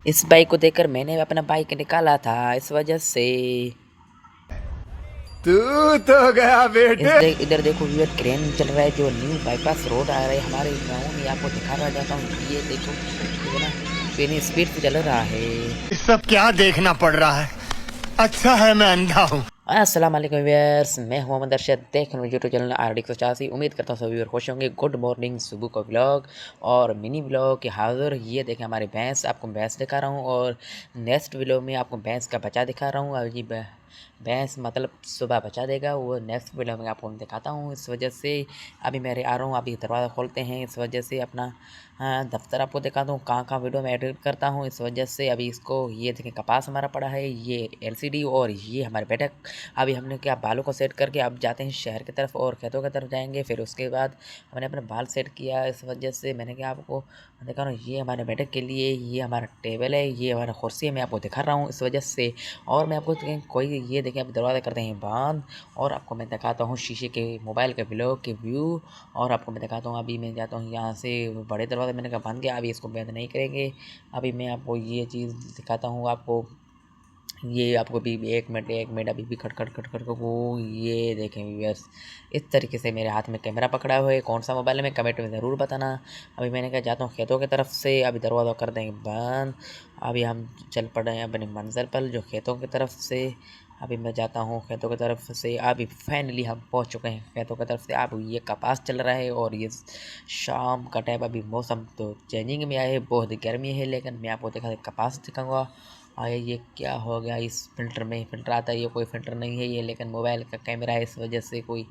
इस बाइक को देखकर मैंने अपना बाइक निकाला था, इस वजह से तू तो गया बेटे। इधर देखो व्यूअर, क्रेन चल रहा है जो न्यू बाईपास रोड आ रहा है हमारे गाँव में। आपको दिखा रहा जाता हूँ, ये देखो कितना कितनी स्पीड से चल रहा है। ये सब क्या देखना पड़ रहा है। अच्छा है मैं अंधा हूँ। अस्सलाम वालेकुम व्यूअर्स, मैं हूं मोहम्मद अरशद, देख रहे हैं यूट्यूब चैनल RD 185। उम्मीद करता हूँ सभी व्यूअर खुश होंगे। गुड मॉर्निंग, सुबह का व्लॉग और मिनी व्लॉग के हाजिर। ये देखें हमारी भैंस, आपको भैंस दिखा रहा हूँ और नेक्स्ट व्लॉग में आपको भैंस का बच्चा दिखा रहा हूँ। अभी भैंस मतलब सुबह बच्चा देगा, वो नेक्स्ट व्लॉग में आपको दिखाता हूँ। इस वजह से अभी मेरे आ रहा हूँ, अभी दरवाज़ा खोलते हैं। इस वजह से अपना दफ्तर आपको दिखाता हूँ, कहाँ वीडियो में एडिट करता हूँ। इस वजह से अभी इसको ये देखें कपास हमारा पड़ा है, ये LCD और ये हमारे बैठक। अभी हमने क्या बालों को सेट करके अब जाते हैं शहर की तरफ और खेतों की तरफ जाएंगे। फिर उसके बाद हमने अपने बाल सेट किया। इस वजह से मैंने क्या आपको दिखा रहा हूँ, ये हमारे बैठक के लिए, ये हमारा टेबल है, ये हमारा कुर्सी है, मैं आपको दिखा रहा हूँ इस वजह से। और मैं आपको कोई ये देखें, अब दरवाज़ा करते हैं बंद और आपको मैं दिखाता हूँ शीशे के मोबाइल के व्लॉग के व्यू। और आपको मैं दिखाता हूँ, अभी मैं जाता हूँ यहाँ से बड़े दरवाजे, मैंने कहा बंद किया, अभी इसको बंद नहीं करेंगे। अभी मैं आपको ये चीज़ दिखाता हूँ आपको, ये आपको भी 1 मिनट अभी भी खटखट खटखट वो ये देखें व्यूअर्स। इस तरीके से मेरे हाथ में कैमरा पकड़ा हुआ है, कौन सा मोबाइल है मैं कमेंट में ज़रूर बताना। अभी मैंने कहा जाता हूँ खेतों की तरफ से, अभी दरवाज़ा कर देंगे बंद। अभी हम चल पड़े हैं अपनी मंजिल पर जो खेतों की तरफ से। अभी मैं जाता हूँ खेतों की तरफ से। अभी फाइनली हम पहुँच चुके हैं खेतों की तरफ से। अब ये कपास चल रहा है और ये शाम का टाइम, अभी मौसम तो चेंजिंग में आया है, बहुत गर्मी है, लेकिन मैं आपको देखा कपास दिखाऊंगा। ये क्या हो गया, इस फ़िल्टर में फ़िल्टर आता है, ये कोई फ़िल्टर नहीं है ये, लेकिन मोबाइल का कैमरा है, इस वजह से कोई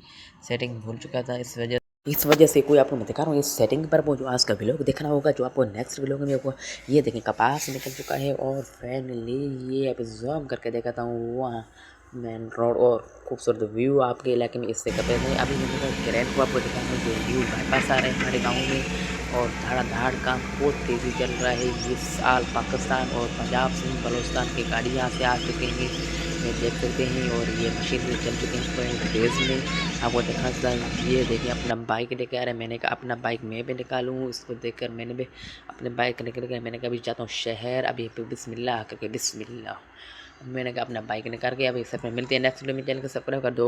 सेटिंग भूल चुका था। इस वजह से कोई आपको मैं दिखा रहा हूँ इस सेटिंग पर, वो जो आज का व्लॉग देखना होगा, जो आपको नेक्स्ट व्लॉग में आपको ये देखें कपास निकल चुका है। और फाइनली ये अभी जूम करके दिखाता हूँ वहाँ मेन रोड और खूबसूरत व्यू आपके इलाके में इससे करते हैं। अभी मैंने कहा ग्रैंड को आपको दिखाऊंगा जो व्यू बाईपास आ रहे हैं हमारे गाँव में। और धड़ाधड़ काम बहुत तेज़ी चल रहा है। ये साल पाकिस्तान और पंजाब सिंध बलूचिस्तान की गाड़ी यहाँ से आ चुके हैं, ये देख सकते हैं। और ये मशीन में चल चुके हैं पूरे देश में। आपको देखा था, ये देखिए अपना बाइक लेके आ रहे हैं। मैंने कहा अपना बाइक मैं भी निकालूँ, इसको देखकर मैंने भी अपने बाइक निकल गया। मैंने कहा अभी जाता हूँ शहर, अभी बिस्मिल्लाह करके बिस्मिल्लाह। मैंने कहा अपना बाइक निकाल के अभी सब मिलते हैं नेक्स्ट वीडियो में। चैनल को सब्सक्राइब कर दो।